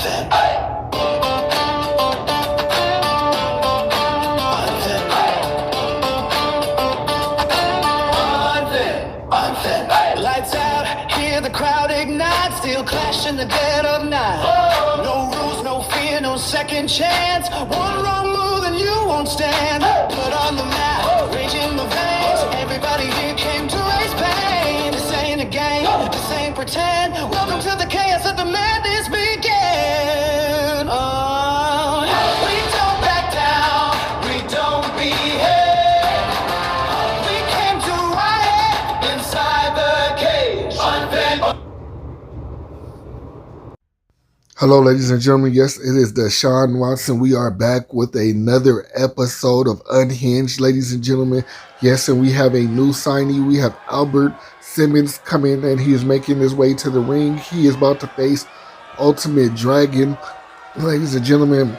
Lights out, hear the crowd ignite, still clash in the dead of night. No rules, no fear, no second chance. One wrong move and you won't stand. Put on the mat, rage in the veins. Everybody here came to raise pain. This ain't a game, this ain't pretend. Welcome to the chaos that the madness began. We don't back down, we don't behave. We came to riot inside the cage. Hello, ladies and gentlemen. Yes, it is Deshaun Watson. We are back with another episode of Unhinged, ladies and gentlemen. Yes, and we have a new signee. We have Albert Simmons coming, and he is making his way to the ring. He is about to face Ultimate Dragon, ladies and gentlemen.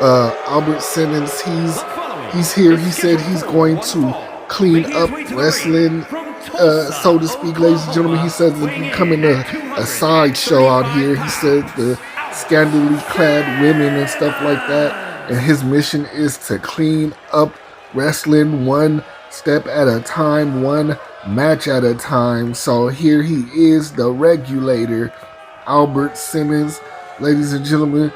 Albert Simmons, he's here. He said he's going to clean up wrestling, so to speak, ladies and gentlemen. He says it's becoming a sideshow out here. He said the scantily clad women and stuff like that, and his mission is to clean up wrestling one step at a time, one match at a time. So here he is, the regulator, Albert Simmons, ladies and gentlemen.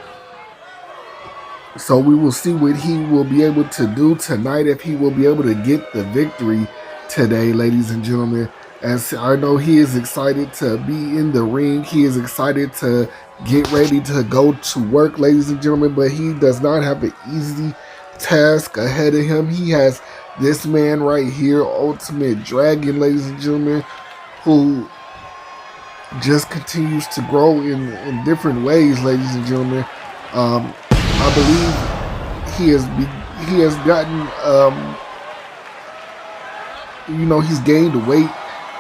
So we will see what he will be able to do tonight, if he will be able to get the victory today, ladies and gentlemen. As I know, he is excited to be in the ring. He is excited to get ready to go to work, ladies and gentlemen. But he does not have an easy task ahead of him. He has this man right here, Ultimate Dragon, ladies and gentlemen, who just continues to grow in different ways, ladies and gentlemen. I believe he has gotten, he's gained weight.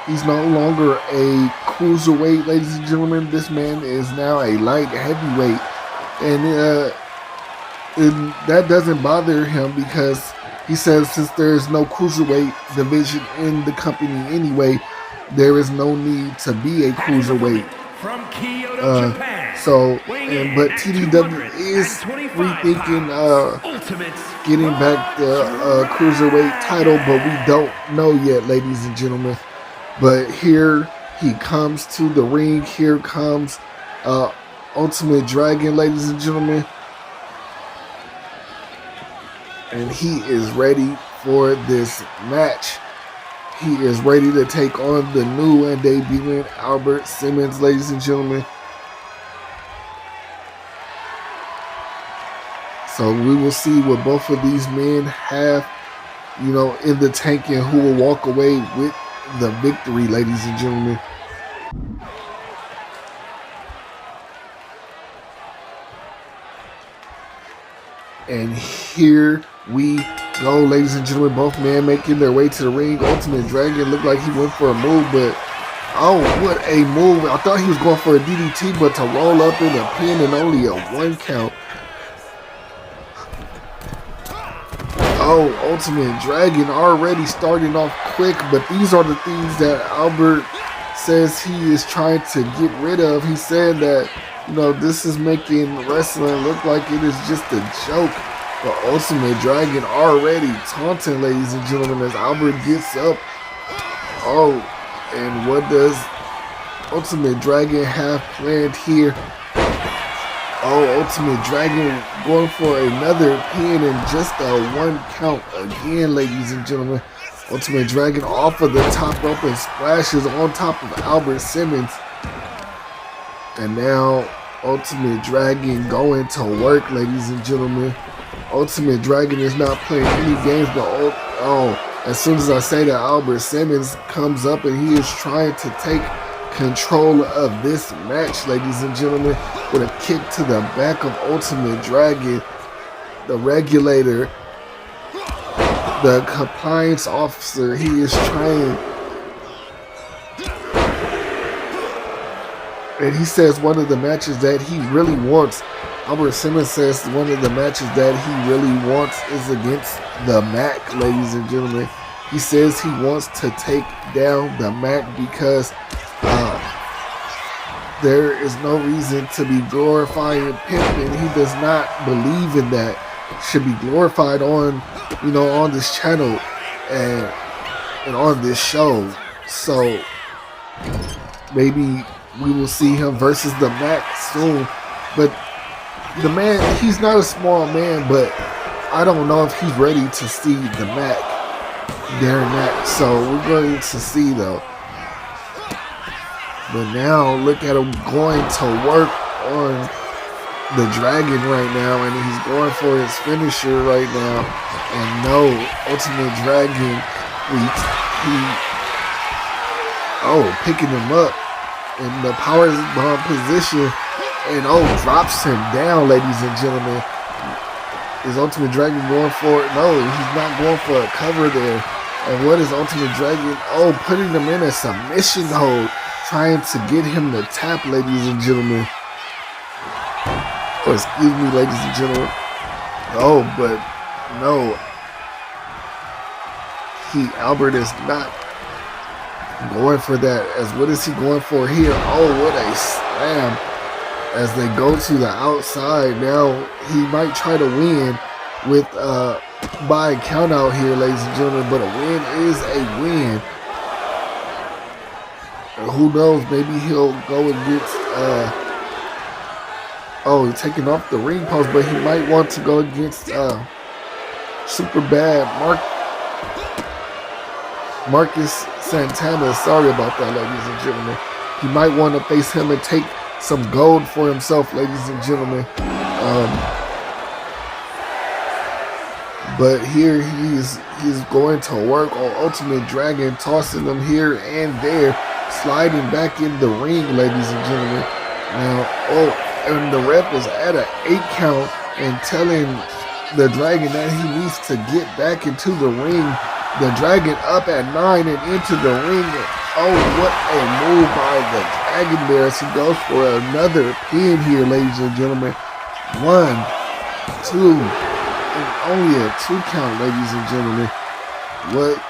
He's no longer a cruiserweight, ladies and gentlemen. This man is now a light heavyweight, and that doesn't bother him, because he says since there is no cruiserweight division in the company anyway, there is no need to be a cruiserweight. From CAW, Japan. But TDW is rethinking getting back the cruiserweight title, but we don't know yet, ladies and gentlemen. But here he comes to the ring. Here comes Ultimate Dragon, ladies and gentlemen. And he is ready for this match. He is ready to take on the new and debuting Albert Simmons, ladies and gentlemen. So we will see what both of these men have, in the tank, and who will walk away with the victory, ladies and gentlemen. And here we go, ladies and gentlemen. Both men making their way to the ring. Ultimate Dragon looked like he went for a move, but oh, what a move. I thought he was going for a DDT, but to roll up in a pin and only a 1 count. Oh, Ultimate Dragon already starting off quick, but these are the things that Albert says he is trying to get rid of. He said that, this is making wrestling look like it is just a joke. But Ultimate Dragon already taunting, ladies and gentlemen, as Albert gets up. Oh, and what does Ultimate Dragon have planned here? Oh, Ultimate Dragon going for another pin and just a 1 count again, ladies and gentlemen. Ultimate Dragon off of the top rope and splashes on top of Albert Simmons. And now Ultimate Dragon going to work, ladies and gentlemen. Ultimate Dragon is not playing any games, but as soon as I say that, Albert Simmons comes up and he is trying to take control of this match, ladies and gentlemen, with a kick to the back of Ultimate Dragon. The regulator, the compliance officer, he is trying, and he says one of the matches that he really wants, Albert Simmons says one of the matches that he really wants is against the Mac, ladies and gentlemen. He says he wants to take down the Mac because There is no reason to be glorifying pimping. He does not believe in that. Should be glorified on, on this channel and on this show. So maybe we will see him versus the Mac soon. But the man, he's not a small man, but I don't know if he's ready to see the Mac, Darren Mac. So we're going to see though. But now look at him going to work on the Dragon right now, and he's going for his finisher right now. And no, Ultimate Dragon, picking him up in the power bomb position, and drops him down, ladies and gentlemen. Is Ultimate Dragon going for it? No, he's not going for a cover there. And what is Ultimate Dragon? Putting him in a submission hold, trying to get him to tap, ladies and gentlemen. Excuse me, ladies and gentlemen. But no. Albert is not going for that. As what is he going for here? What a slam. As they go to the outside. Now he might try to win with by count out here, ladies and gentlemen. But a win is a win. Who knows? Maybe he'll go against he's taking off the ring post, but he might want to go against super bad Marcus Santana. Sorry about that, ladies and gentlemen. He might want to face him and take some gold for himself, ladies and gentlemen. But here he's going to work on Ultimate Dragon, tossing him here and there, sliding back in the ring, ladies and gentlemen. Now, and the ref is at an 8 count and telling the Dragon that he needs to get back into the ring. The Dragon up at 9 and into the ring. What a move by the Dragon there as he goes for another pin here, ladies and gentlemen. 1, 2, and only a 2 count, ladies and gentlemen. What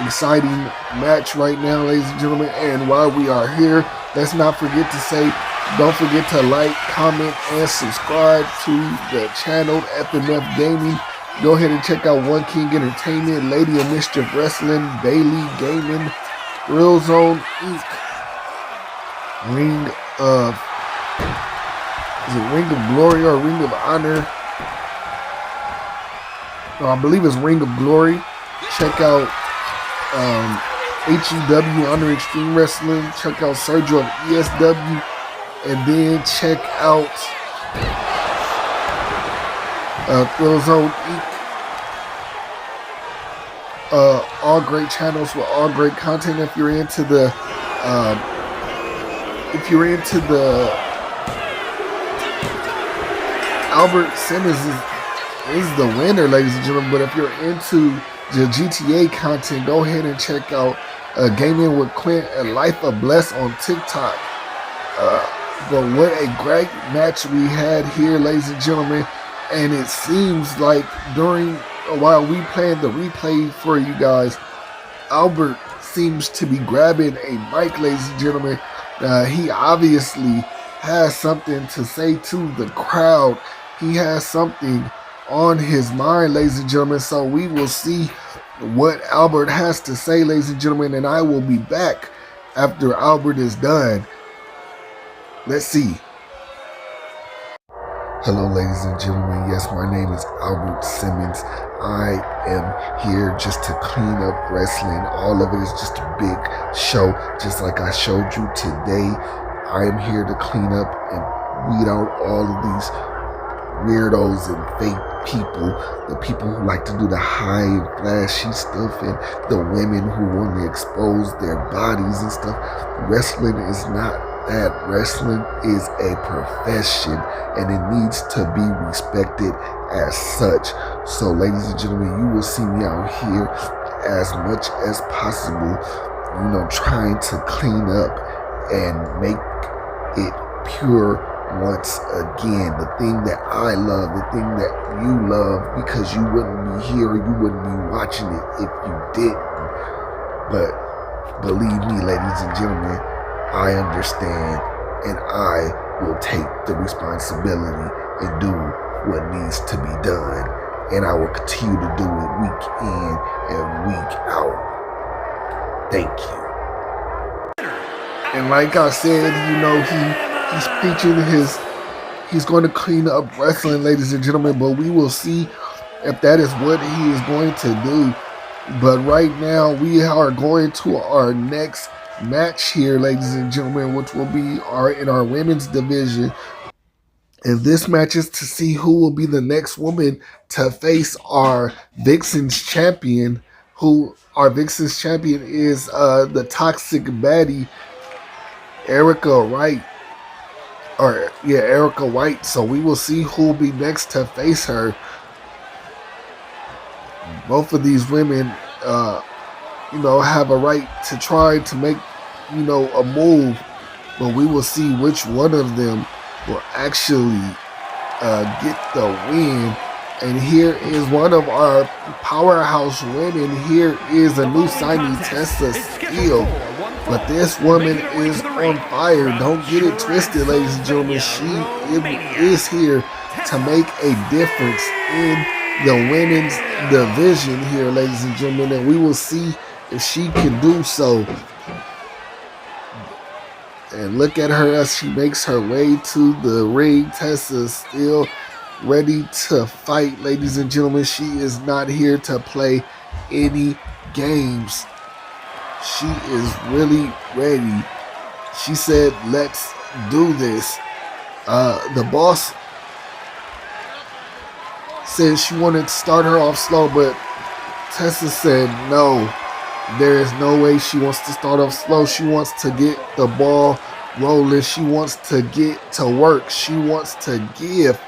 exciting match right now, ladies and gentlemen. And while we are here, let's not forget to say, don't forget to like, comment, and subscribe to the channel FMF Gaming. Go ahead and check out One King Entertainment, Lady of Mischief Wrestling, Bailey Gaming, Real Zone Inc., Ring of Glory or Ring of Honor? No, I believe it's Ring of Glory. Check out HEW Honor Extreme Wrestling. Check out Sergio of ESW. And then check out Real Zone Inc. All great channels with all great content. If you're into the Albert Simmons is the winner, ladies and gentlemen. But if you're into the GTA content, go ahead and check out Gaming with Quint and Life of Bless on TikTok. But what a great match we had here, ladies and gentlemen. And it seems like while we playing the replay for you guys, Albert seems to be grabbing a mic, ladies and gentlemen. He obviously has something to say to the crowd. He has something on his mind, ladies and gentlemen. So we will see what Albert has to say, ladies and gentlemen. And I will be back after Albert is done. Let's see. Hello, ladies and gentlemen. Yes, my name is Albert Simmons. I am here just to clean up wrestling. All of it is just a big show, just like I showed you today. I am here to clean up and weed out all of these weirdos and fake people, the people who like to do the high and flashy stuff, and the women who want to expose their bodies and stuff. Wrestling is not that. Wrestling is a profession, and it needs to be respected as such. So, ladies and gentlemen, you will see me out here as much as possible, trying to clean up and make it pure once again. The thing that I love, the thing that you love, because you wouldn't be here, you wouldn't be watching it if you didn't. But believe me, ladies and gentlemen, I understand, and I will take the responsibility and do what needs to be done. And I will continue to do it week in and week out. Thank you. And like I said, he's preaching he's going to clean up wrestling, ladies and gentlemen, but we will see if that is what he is going to do. But right now, we are going to our next match here, ladies and gentlemen, which will be in our women's division. And this match is to see who will be the next woman to face our Vixen's champion. Our Vixen's champion is the toxic baddie, Erica Wright. Erica White. So we will see who will be next to face her. Both of these women, have a right to try to make, a move. But we will see which one of them will actually get the win. And here is one of our powerhouse women. Here is a new signee, Tessa Steele. But this woman is on fire. Don't get it twisted, ladies and gentlemen. She is here to make a difference in the women's division here, ladies and gentlemen. And we will see if she can do so. And look at her as she makes her way to the ring. Tessa is still ready to fight, ladies and gentlemen. She is not here to play any games. She is really ready. She said, let's do this. The boss said she wanted to start her off slow, but Tessa said no. There is no way she wants to start off slow. She wants to get the ball rolling. She wants to get to work. She wants to give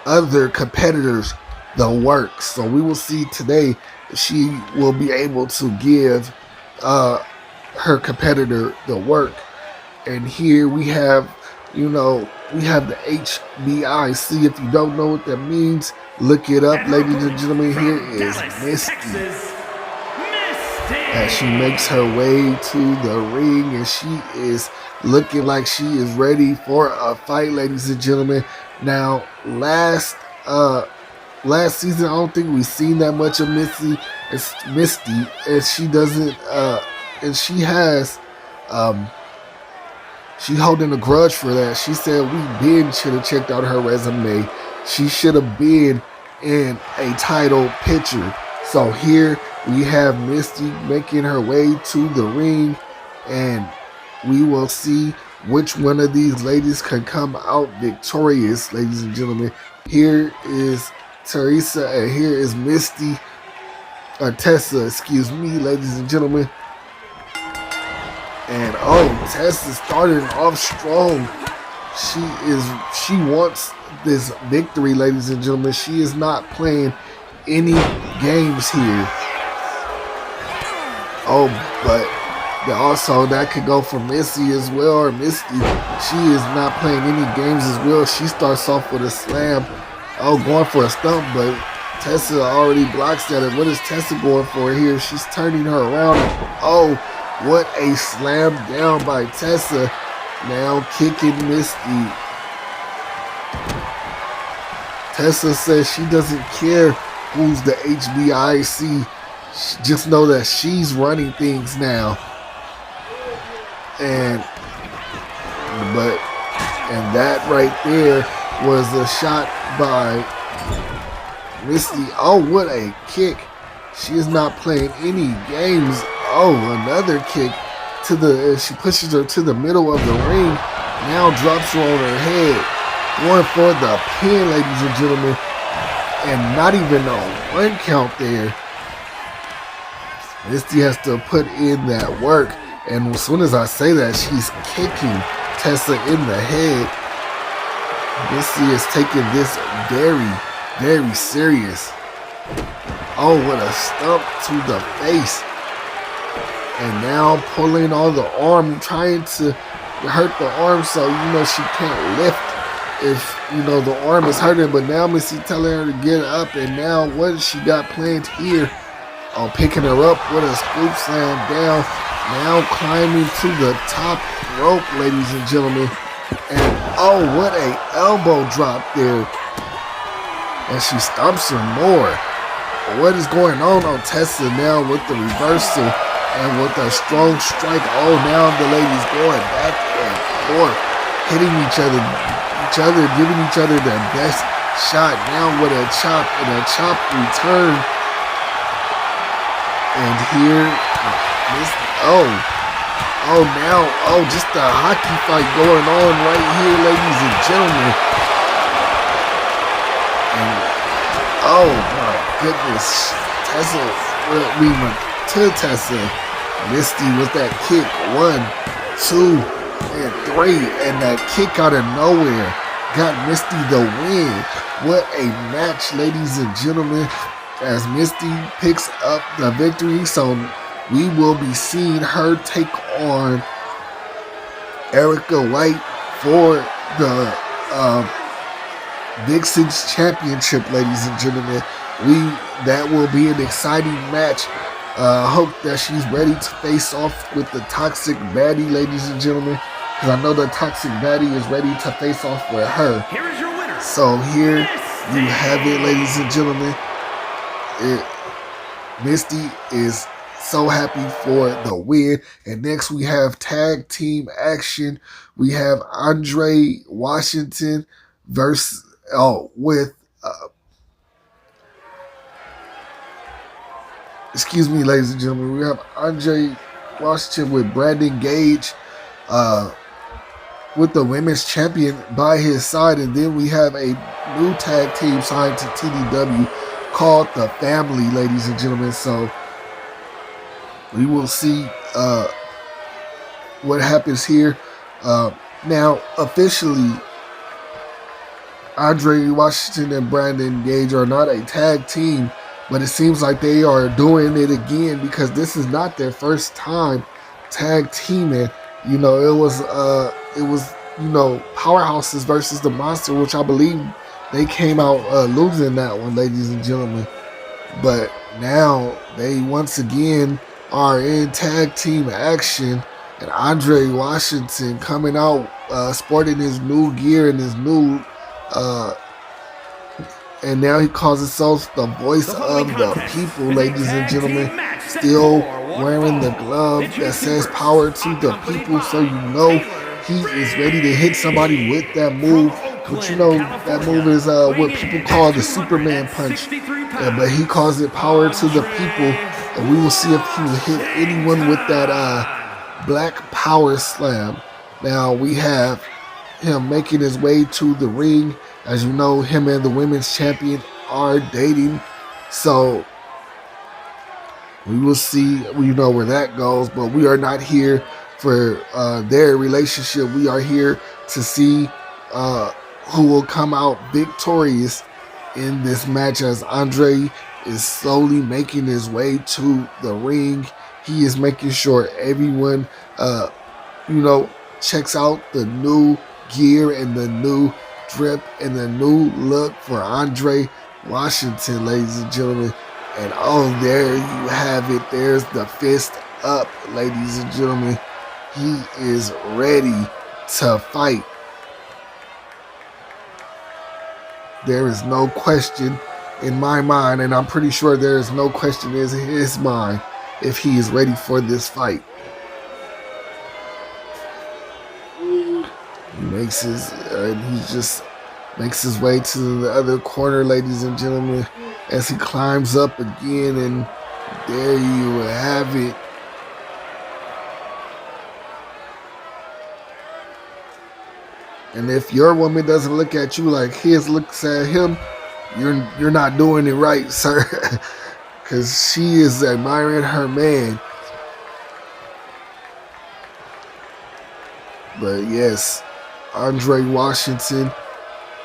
other competitors the work. So we will see today if she will be able to give her competitor the work. And here we have, we have the HBIC. If you don't know what that means, look it up, ladies and gentlemen. Here is Misty. As she makes her way to the ring, and she is looking like she is ready for a fight, ladies and gentlemen. Now, last season, I don't think we've seen that much of Misty, and she doesn't, and she has, she holding a grudge for that. She said we should have checked out her resume. She should have been in a title picture. So here we have Misty making her way to the ring, and we will see which one of these ladies can come out victorious, ladies and gentlemen. Here is Teresa, and here is Misty, or Tessa, excuse me, ladies and gentlemen. And Tessa started off strong. She wants this victory, ladies and gentlemen. She is not playing any games here. But also that could go for Missy as well, or Misty. She is not playing any games as well. She starts off with a slam. Going for a stump, but Tessa already blocks at it. What is Tessa going for here? She's turning her around. What a slam down by Tessa. Now kicking Misty. Tessa says she doesn't care who's the HBIC. Just know that she's running things now. And that right there was a shot by Misty. What a kick. She is not playing any games. Another kick she pushes her to the middle of the ring. Now drops her on her head. Going for the pin, ladies and gentlemen. And not even a 1 count there. Misty has to put in that work. And as soon as I say that, she's kicking Tessa in the head. Misty is taking this very, very serious. What a stump to the face. And now pulling on the arm, trying to hurt the arm so, she can't lift if, the arm is hurting. But now Missy telling her to get up. And now what she got planned here? Picking her up with a scoop slam down. Now climbing to the top rope, ladies and gentlemen. And oh, what a elbow drop there. And she stomps her more. What is going on Tessa now with the reversal and with a strong strike? Oh, now the ladies going back and forth, hitting each other, giving each other their best shot. Now with a chop and a chop return. And here, just a hockey fight going on right here, ladies and gentlemen. And oh my goodness, Tessa, Misty with that kick, 1, 2, and 3, and that kick out of nowhere got Misty the win. What a match, ladies and gentlemen, as Misty picks up the victory. So we will be seeing her take on Erica White for the Vixens Championship, ladies and gentlemen. That will be an exciting match. Hope that she's ready to face off with the Toxic Baddie, ladies and gentlemen, because I know the Toxic Baddie is ready to face off with her. Here is your winner. So here you have it, ladies and gentlemen. Misty is so happy for the win. And next we have tag team action. We have Andre Washington excuse me, ladies and gentlemen. We have Andre Washington with Brandon Gage with the women's champion by his side. And then we have a new tag team signed to TDW called The Family, ladies and gentlemen. So we will see what happens here. Now, officially, Andre Washington and Brandon Gage are not a tag team, but it seems like they are doing it again because this is not their first time tag teaming. You know, it was Powerhouses versus the Monster, which I believe they came out losing that one, ladies and gentlemen. But now they once again are in tag team action, and Andre Washington coming out sporting his new gear and his new and now he calls himself the voice of the people, ladies and gentlemen. Still wearing the glove that says power to the people, so you know he is ready to hit somebody with that move. But you know that move is what people call the Superman punch, but he calls it power to the people. And we will see if he will hit anyone with that Black Power Slam. Now we have him making his way to the ring. As you know, him and the women's champion are dating. So we will see, where that goes. But we are not here for their relationship. We are here to see who will come out victorious in this match, as Andre is slowly making his way to the ring. He is making sure everyone, checks out the new gear and the new drip and the new look for Andre Washington, ladies and gentlemen. And oh, there you have it. There's the fist up, ladies and gentlemen. He is ready to fight. There is no question in my mind, and I'm pretty sure there is no question in his mind if he is ready for this fight. He just makes his way to the other corner, ladies and gentlemen, as he climbs up again, and there you have it. And if your woman doesn't look at you like his looks at him, you're not doing it right, sir. Because she is admiring her man. But yes, Andre Washington,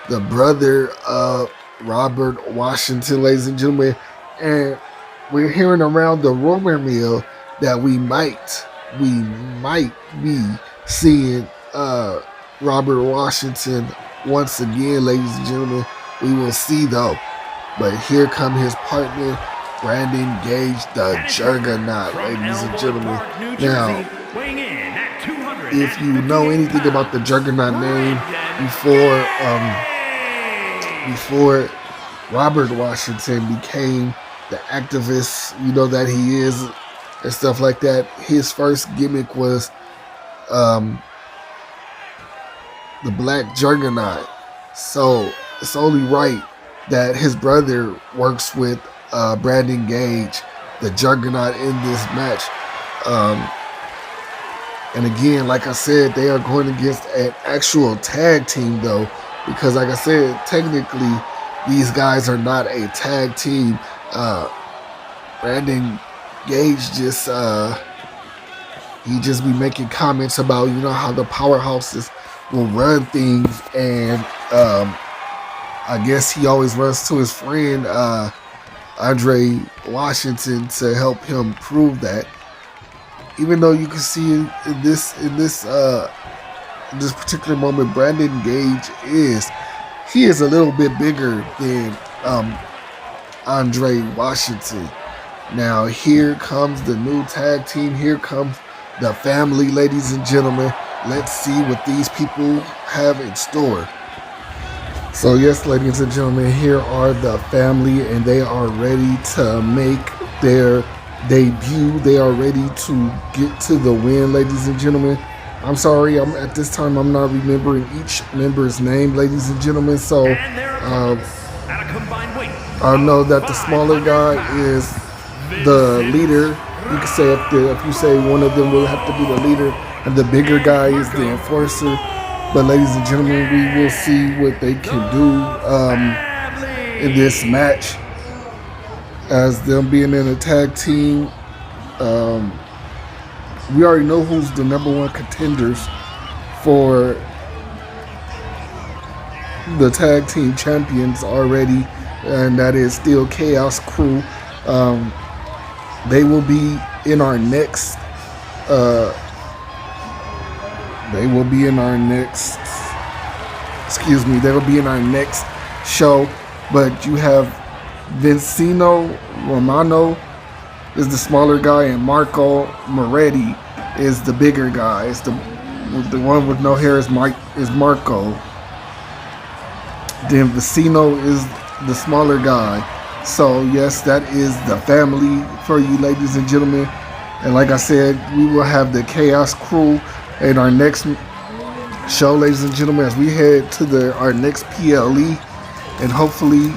the brother of Robert Washington, ladies and gentlemen. And we're hearing around the rumor mill that we might be seeing Robert Washington once again, ladies and gentlemen. We will see though. But here come his partner, Brandon Gage, the And his Juggernaut, from ladies and Elmwood gentlemen. Park, New Now, Jersey, weighing in at if you know 258 anything about the pounds, Juggernaut name, Brandon before Robert Washington became the activist, that he is and stuff like that, his first gimmick was the Black Juggernaut. So it's only right that his brother works with Brandon Gage, the Juggernaut, in this match. And again, like I said, they are going against an actual tag team, though, because like I said, technically, these guys are not a tag team. Brandon Gage he just be making comments about, how the powerhouses will run things, and I guess he always runs to his friend Andre Washington to help him prove that. Even though you can see in this particular moment, Brandon Gage is a little bit bigger than Andre Washington. Now here comes the new tag team. Here comes the family, ladies and gentlemen. Let's see what these people have in store. So yes, ladies and gentlemen, here are the family, and they are ready to make their debut. They are ready to get to the win, ladies and gentlemen. I'm sorry, at this time I'm not remembering each member's name, ladies and gentlemen. So I know that the smaller guy is the leader. You can say if you say one of them will have to be the leader, and the bigger guy is the enforcer. But ladies and gentlemen, we will see what they can do in this match, as them being in a tag team. We already know who's the number one contenders for the tag team champions already, and that is still Chaos Crew. They will be in our next. They will be in our next show. But you have Vincino Romano is the smaller guy, and Marco Moretti is the bigger guy. It's the one with no hair is Marco. Then Vicino is the smaller guy. So yes, that is the family for you, ladies and gentlemen. And like I said, we will have the Chaos Crew in our next show, ladies and gentlemen, as we head to our next PLE. And hopefully,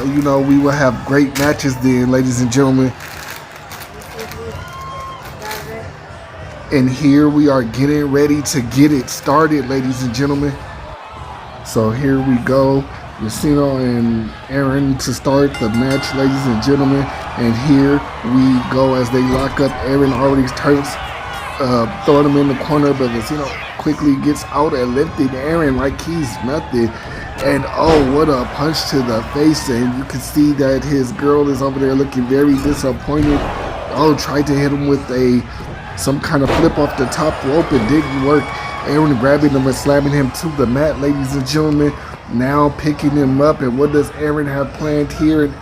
we will have great matches then, ladies and gentlemen. And here we are getting ready to get it started, ladies and gentlemen. So here we go. Lucino and Aaron to start the match, ladies and gentlemen. And here we go as they lock up. Aaron already starts throwing him in the corner, but Lucino quickly gets out and lifted Aaron like he's nothing. And oh, what a punch to the face. And you can see that his girl is over there looking very disappointed. Oh, tried to hit him with some kind of flip off the top rope. It didn't work. Aaron grabbing him and slamming him to the mat, ladies and gentlemen. Now picking him up, and what does Aaron have planned here? And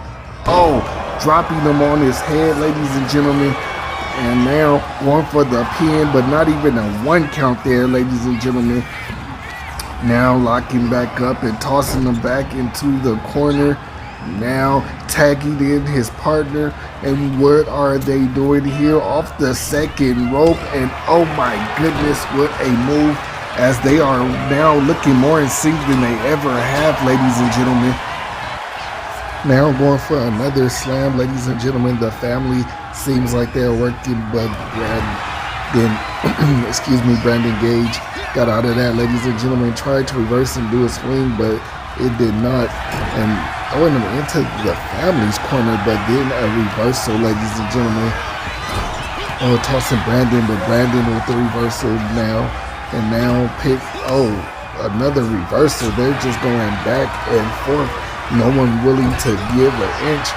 dropping him on his head, ladies and gentlemen. And now going for the pin, but not even a 1 count there, ladies and gentlemen. Now locking back up and tossing him back into the corner. Now tagging in his partner. And what are they doing here? Off the second rope. And oh my goodness, what a move, as they are now looking more in sync than they ever have, ladies and gentlemen. Now going for another slam, ladies and gentlemen. The family seems like they're working, but Brandon Gage got out of that, ladies and gentlemen. Tried to reverse and do a swing, but it did not. And throwing him into the family's corner, but then a reversal, ladies and gentlemen. Tossing Brandon, but Brandon with the reversal now. And now another reversal. They're just going back and forth. No one willing to give an inch.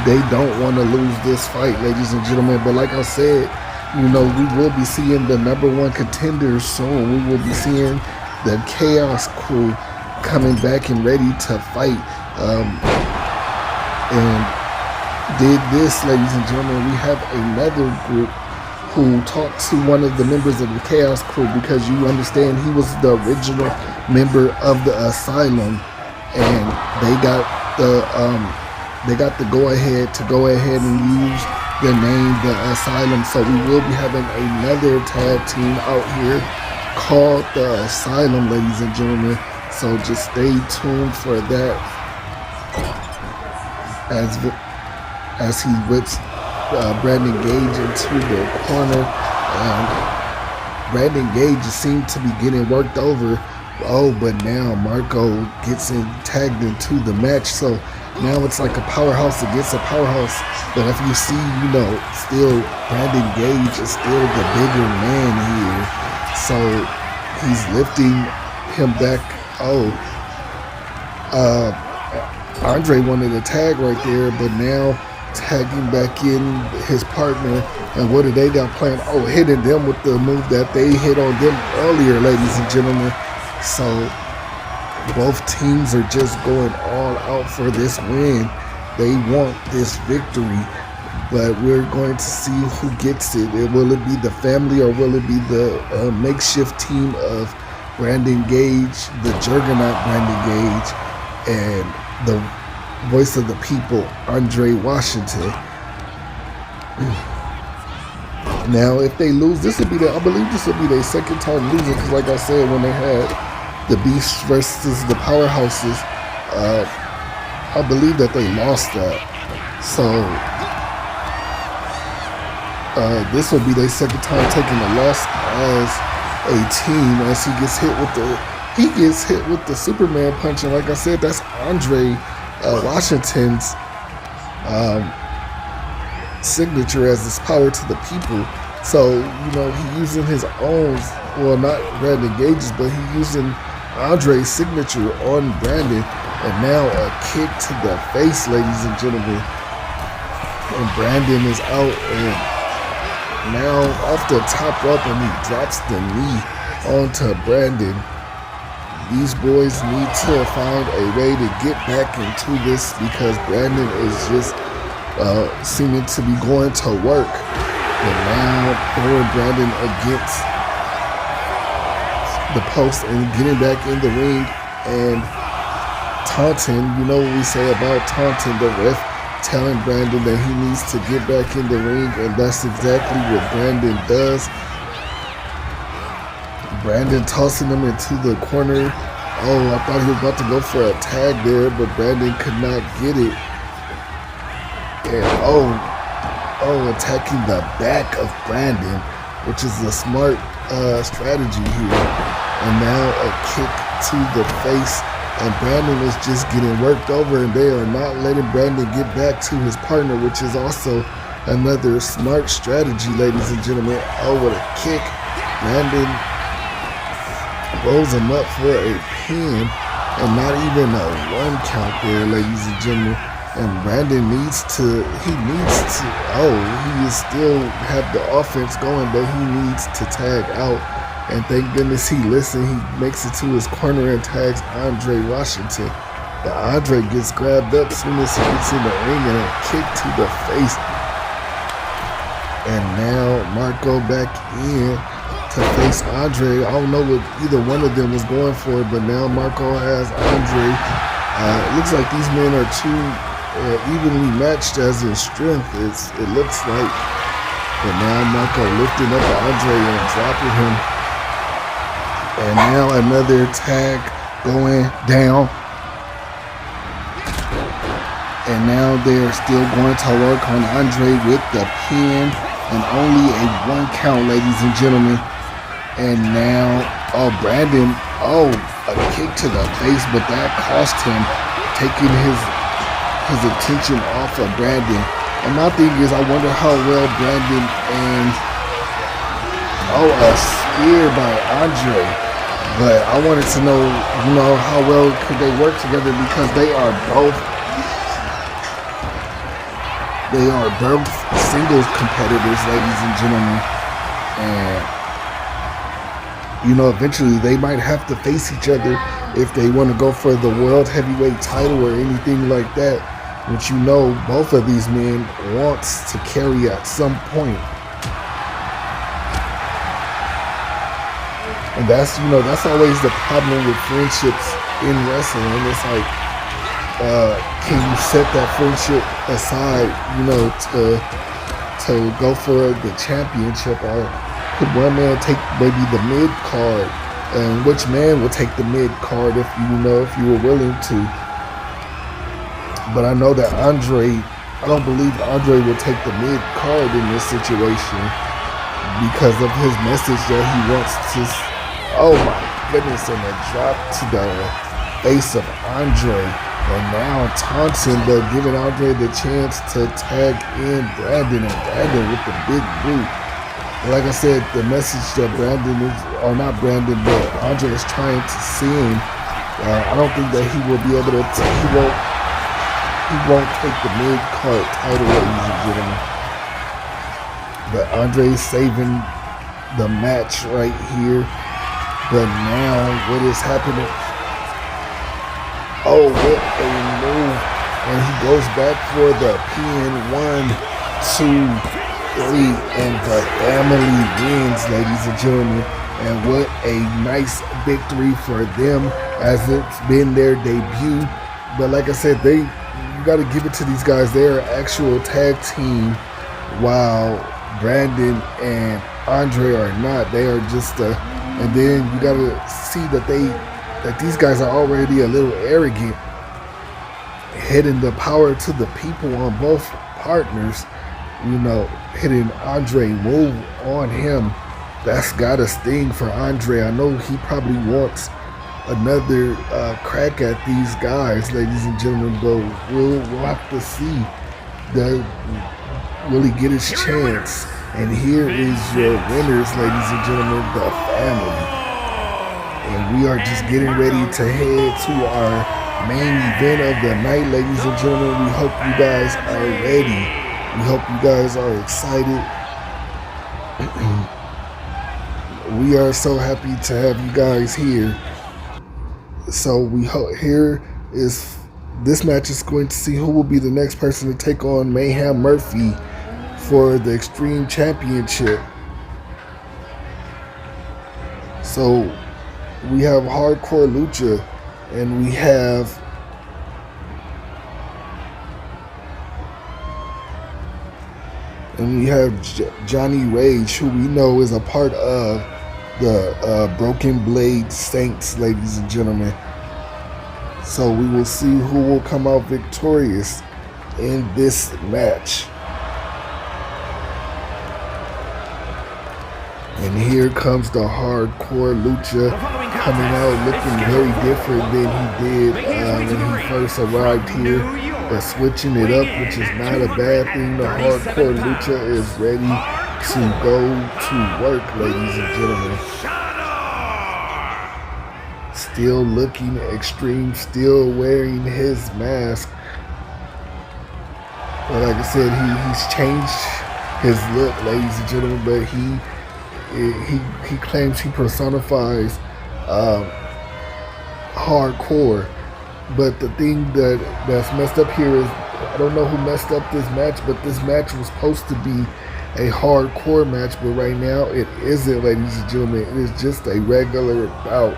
They don't want to lose this fight, ladies and gentlemen. But like I said, we will be seeing the number one contenders soon. We will be seeing the Chaos Crew coming back and ready to fight. And did this, ladies and gentlemen, we have another group who talked to one of the members of the Chaos crew, because you understand he was the original member of the Asylum, and they got the go ahead and use the name the Asylum. So we will be having another tag team out here called the Asylum, ladies and gentlemen. So just stay tuned for that as he whips Brandon Gage into the corner, and Brandon Gage seemed to be getting worked over. Oh, but now Marco gets tagged into the match, so now it's like a powerhouse against a powerhouse. But if you see, still Brandon Gage is still the bigger man here, so he's lifting him back. Andre wanted a tag right there, but now tagging back in his partner. And what did they got planned? Hitting them with the move that they hit on them earlier, ladies and gentlemen. So both teams are just going all out for this win. They want this victory, but we're going to see who gets it. Will it be the family, or will it be the makeshift team of Brandon Gage, the juggernaut Brandon Gage, and the voice of the people, Andre Washington? Now, if they lose, I believe this will be their second time losing, because like I said, when they had the Beasts versus the Powerhouses, I believe that they lost that. So this will be their second time taking a loss as a team, as he gets hit with the Superman punch. And like I said, that's Andre Washington's signature as his power to the people. So, he using his own, well, not Brandon Gage's, but he using Andre's signature on Brandon. And now a kick to the face, ladies and gentlemen. And Brandon is out, and now off the top rope, and he drops the knee onto Brandon. These boys need to find a way to get back into this, because Brandon is just seeming to be going to work. And now throwing Brandon against the post and getting back in the ring and taunting. You know what we say about taunting, the ref telling Brandon that he needs to get back in the ring, and that's exactly what Brandon does. Brandon tossing him into the corner. I thought he was about to go for a tag there, but Brandon could not get it. And attacking the back of Brandon, which is a smart strategy here. And now a kick to the face, and Brandon is just getting worked over, and they are not letting Brandon get back to his partner, which is also another smart strategy, ladies and gentlemen. What a kick. Brandon rolls him up for a pin, and not even a 1 count there, ladies and gentlemen. And Brandon he is still have the offense going, but he needs to tag out. And thank goodness he listened. He makes it to his corner and tags Andre Washington. But Andre gets grabbed up as soon as he gets in the ring, and a kick to the face. And now Marco back in to face Andre. I don't know what either one of them was going for, but now Marco has Andre. It looks like these men are too evenly matched as in strength. It looks like. But now Marco lifting up Andre and dropping him. And now another tag going down. And now they are still going to work on Andre with the pin, and only a 1 count, ladies and gentlemen. And now, Brandon, a kick to the face, but that cost him, taking his attention off of Brandon. And my thing is, I wonder how well Brandon and a spear by Andre. But I wanted to know, how well could they work together, because they are both singles competitors, ladies and gentlemen. And eventually they might have to face each other if they want to go for the World Heavyweight title or anything like that. But I wanted to know how well Brandon and Andre could work together, because they are both singles competitors, ladies and gentlemen. And eventually they might have to face each other if they want to go for the World Heavyweight title or anything like that. But I wanted to know how well Brandon and Andre could work together, because they are both singles competitors, ladies and gentlemen. And you know, eventually they might have to face each other if they want to go for the World Heavyweight title or anything like that. which you know both of these men wants to carry at some point. And that's, you know, that's always the problem with friendships in wrestling. It's like, can you set that friendship aside, you know, to go for the championship, or could one man take maybe the mid card, and which man will take the mid card if you know, if you were willing to. But I know that I don't believe Andre will take the mid card in this situation because of his message that he wants to. Oh my goodness, and a drop to the face of Andre. And now taunting, but giving Andre the chance to tag in Brandon, and Brandon with the big boot. And like I said, the message that Brandon is, or not Brandon, but Andre is trying to send, I don't think that he will be able to, he won't take the mid-card title, ladies and gentlemen. But Andre is saving the match right here. But now, what is happening? Oh, what a move. And he goes back for the pin. 1, 2, 3. And the family wins, ladies and gentlemen. And what a nice victory for them, as it's been their debut. But like I said, you got to give it to these guys. They're an actual tag team, while Brandon and Andre are not. They are just and then you got to see that these guys are already a little arrogant, hitting the power to the people on both partners, you know, hitting Andre, move on him. That's got to sting for Andre. I know he probably wants another crack at these guys, ladies and gentlemen, but we'll have to see. Will he get his chance? And here is your winners, ladies and gentlemen, the family. And we are just getting ready to head to our main event of the night, ladies and gentlemen. We hope you guys are ready. We hope you guys are excited. We are so happy to have you guys here. So we hope this match is going to see who will be the next person to take on Mayhem Murphy for the Extreme Championship. So we have Hardcore Lucha, and we have Johnny Rage, who we know is a part of the Broken Blade Saints, ladies and gentlemen. So we will see who will come out victorious in this match. And here comes the Hardcore Lucha coming out looking very different than he did when he first arrived here. But switching it up, which is not a bad thing. The Hardcore Lucha is ready to go to work, ladies and gentlemen. Still looking extreme, still wearing his mask. But like I said, he's changed his look, ladies and gentlemen, but he claims he personifies hardcore. But the thing that's messed up here is, I don't know who messed up this match, but this match was supposed to be a hardcore match, but right now it isn't, ladies and gentlemen. It is just a regular bout,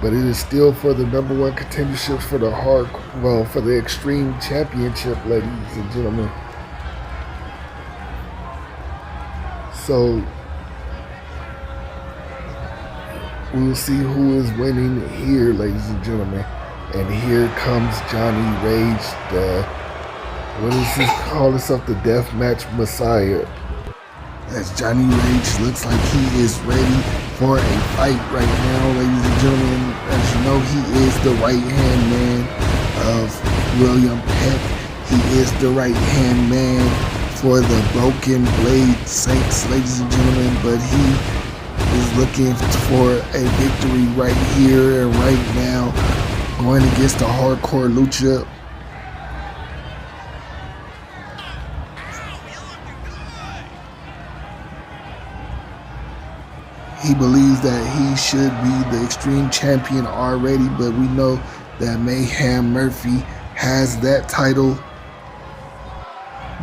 but it is still for the #1 contendership for the for the Extreme Championship, ladies and gentlemen. So we'll see who is winning here, ladies and gentlemen. And here comes Johnny Rage, what does he call himself? The Deathmatch Messiah. As Johnny Rage looks like he is ready for a fight right now, ladies and gentlemen. As you know, he is the right-hand man of William Peck. He is the right-hand man for the Broken Blade Saints, ladies and gentlemen. But he is looking for a victory right here and right now, going against the Hardcore Lucha. He believes that he should be the Extreme Champion already, but we know that Mayhem Murphy has that title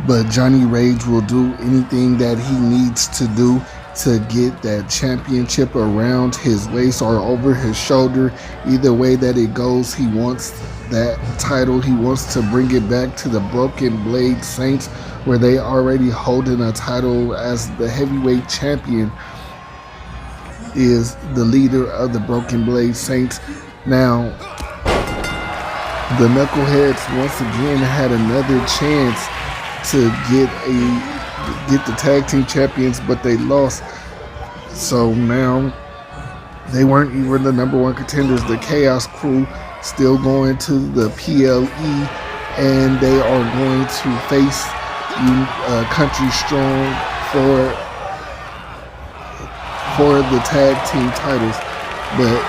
but Johnny Rage will do anything that he needs to do to get that championship around his waist or over his shoulder. Either way that it goes, he wants that title. He wants to bring it back to the Broken Blade Saints, where they already holding a title as the heavyweight champion is the leader of the Broken Blade Saints. Now, the Knuckleheads once again had another chance to get the tag team champions, but they lost. So now they weren't even the number one contenders. The Chaos Crew still going to the PLE, and they are going to face Country Strong for the tag team titles. But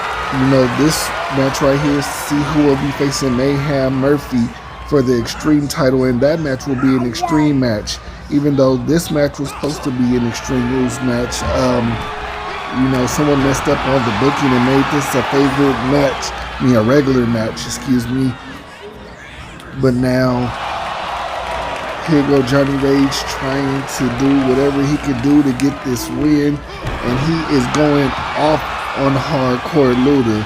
this match right here, see who will be facing Mayhem Murphy for the Extreme title, and that match will be an Extreme match. Even though this match was supposed to be an Extreme Rules match, someone messed up on the booking and made this a favorite match. A regular match, excuse me. But now, here go Johnny Rage trying to do whatever he can do to get this win, and he is going off on Hardcore Lucha.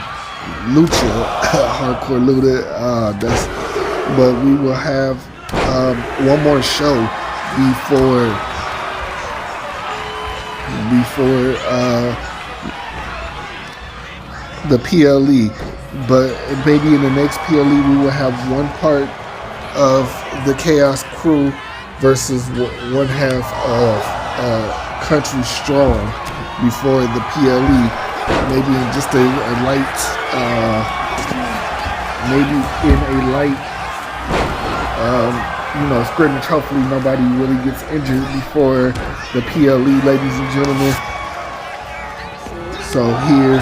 Hardcore Lucha. But we will have one more show before the PLE. But maybe in the next PLE we will have one part of the Chaos Crew versus one half of Country Strong before the PLE. Maybe in just a light, scrimmage. Hopefully nobody really gets injured before the PLE, ladies and gentlemen. So here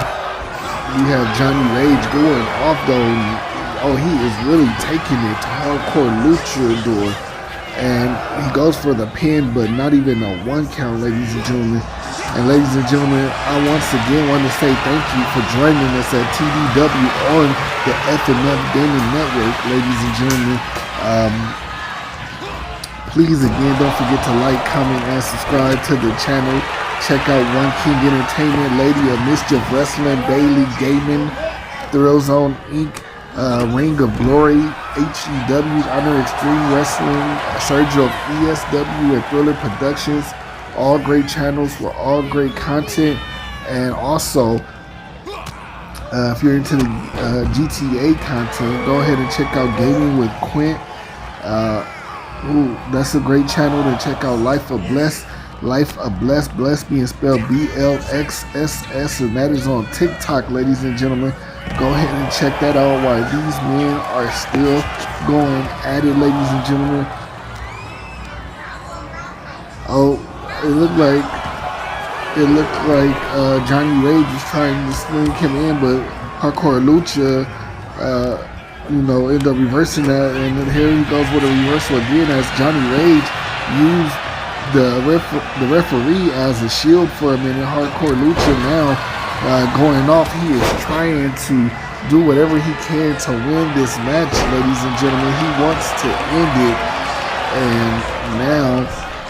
we have Johnny Rage going off though. Oh, he is really taking it to Hardcore Luchador. And he goes for the pin, but not even a 1 count, ladies and gentlemen. And ladies and gentlemen, I once again want to say thank you for joining us at TDW on the FNF Gaming Network, ladies and gentlemen. Please again, don't forget to like, comment, and subscribe to the channel. Check out One King Entertainment, Lady of Mischief Wrestling, Bailey Gaming, Thrill Zone Inc., Ring of Glory, HEW, Honor Extreme Wrestling, Sergio ESW, and Thriller Productions. All great channels with all great content. And also, if you're into the GTA content, go ahead and check out Gaming with Quint. That's a great channel to check out. Life of Bless, Bless being spelled BLXSS, and that is on TikTok, ladies and gentlemen. Go ahead and check that out while these men are still going at it, ladies and gentlemen. Oh, it looked like Johnny Rage was trying to sling him in, but Hardcore Lucha, ended up reversing that, and then here he goes with a reversal again as Johnny Rage used the referee as a shield for a minute. Hardcore Lucha now going off. He is trying to do whatever he can to win this match, ladies and gentlemen. He wants to end it, and now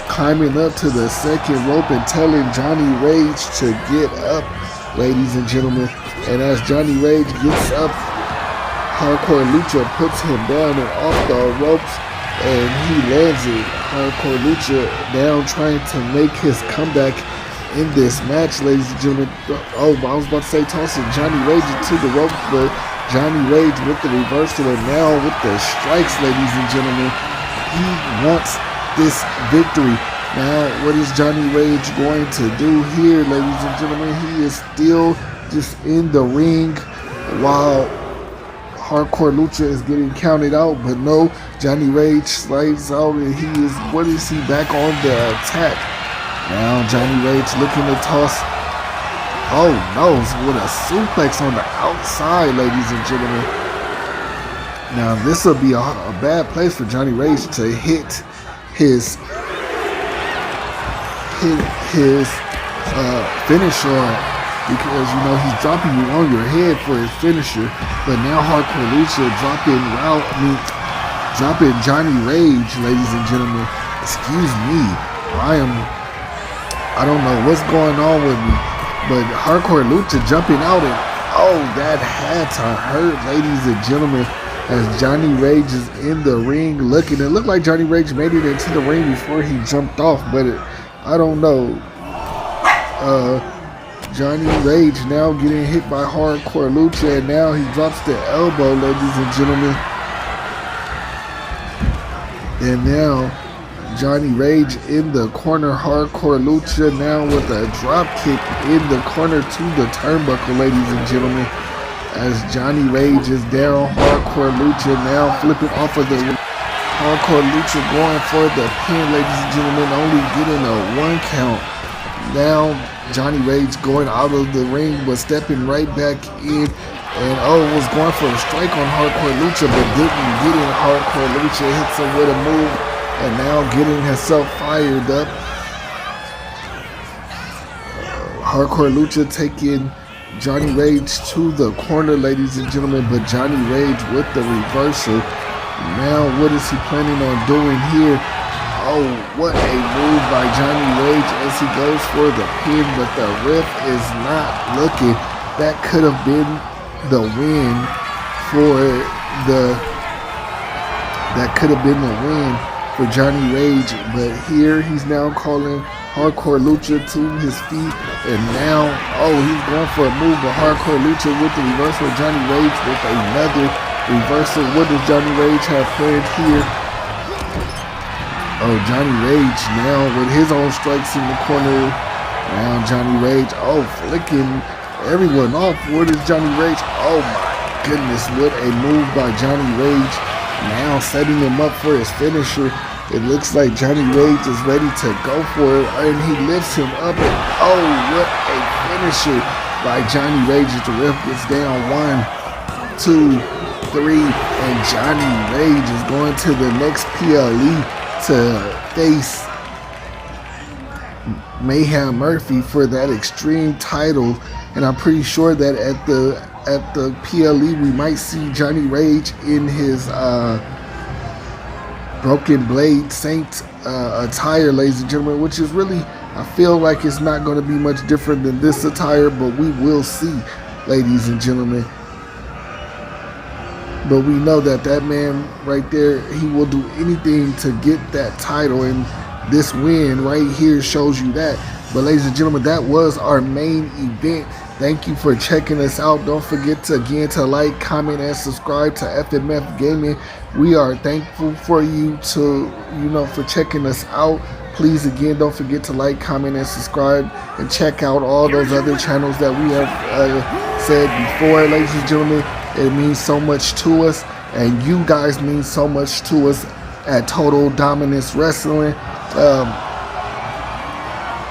climbing up to the second rope and telling Johnny Rage to get up, ladies and gentlemen. And as Johnny Rage gets up, Hardcore Lucha puts him down and off the ropes, and he lands it. Hardcore Lucha down, trying to make his comeback in this match, ladies and gentlemen. Oh, I was about to say tossing Johnny Rage into the ropes, but Johnny Rage with the reversal, and now with the strikes, ladies and gentlemen. He wants this victory. Now, what is Johnny Rage going to do here, ladies and gentlemen? He is still just in the ring while Hardcore Lucha is getting counted out, but no, Johnny Rage slides out, and what is he back on the attack? Now Johnny Rage looking to toss. Oh no, with a suplex on the outside, ladies and gentlemen. Now this will be a bad place for Johnny Rage to hit his finisher on, because he's dropping you on your head for his finisher. But now Hardcore Lucha dropping Johnny Rage, ladies and gentlemen. Excuse me. I don't know what's going on with me, but Hardcore Lucha jumping out and oh, that had to hurt, ladies and gentlemen, as Johnny Rage is in the ring looking. It looked like Johnny Rage made it into the ring before he jumped off, but I don't know. Johnny Rage now getting hit by Hardcore Lucha, and now he drops the elbow, ladies and gentlemen. And now Johnny Rage in the corner, Hardcore Lucha now with a drop kick in the corner to the turnbuckle, ladies and gentlemen. As Johnny Rage is down, Hardcore Lucha now flipping off of the Hardcore Lucha going for the pin, ladies and gentlemen, only getting a 1 count. Now Johnny Rage going out of the ring but stepping right back in, and was going for a strike on Hardcore Lucha but didn't get it. Hardcore Lucha hits him with a move and now getting himself fired up. Hardcore Lucha taking Johnny Rage to the corner, ladies and gentlemen, but Johnny Rage with the reversal. Now what is he planning on doing here? Oh, what a move by Johnny Rage as he goes for the pin, but the ref is not looking. That could have been the win for Johnny Rage, but here he's now calling Hardcore Lucha to his feet, and now, he's going for a move, but Hardcore Lucha with the reversal, Johnny Rage with another reversal. What does Johnny Rage have planned here? Oh, Johnny Rage now with his own strikes in the corner. Now Johnny Rage, flicking everyone off. What is Johnny Rage? Oh my goodness, what a move by Johnny Rage. Now setting him up for his finisher. It looks like Johnny Rage is ready to go for it, and he lifts him up, and what a finisher by Johnny Rage. The ref gets down 1, 2, 3, and Johnny Rage is going to the next PLE to face Mayhem Murphy for that Extreme title, and I'm pretty sure that at the PLE we might see Johnny Rage in his Broken Blade Saint attire, ladies and gentlemen, which is really, I feel like it's not going to be much different than this attire, but we will see, ladies and gentlemen. But we know that man right there, he will do anything to get that title, and this win right here shows you that. But ladies and gentlemen, that was our main event. Thank you for checking us out. Don't forget to like, comment, and subscribe to FMF Gaming. We are thankful for you for checking us out. Please, again, don't forget to like, comment, and subscribe, and check out all those other channels that we have said before, ladies and gentlemen. It means so much to us, and you guys mean so much to us at Total Dominance Wrestling.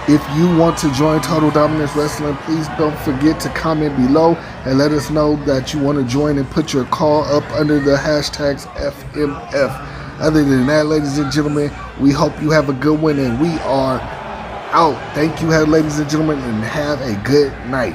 If you want to join Total Dominance Wrestling, please don't forget to comment below and let us know that you want to join, and put your call up under the hashtags FMF. Other than that, ladies and gentlemen, we hope you have a good one, and we are out. Thank you, ladies and gentlemen, and have a good night.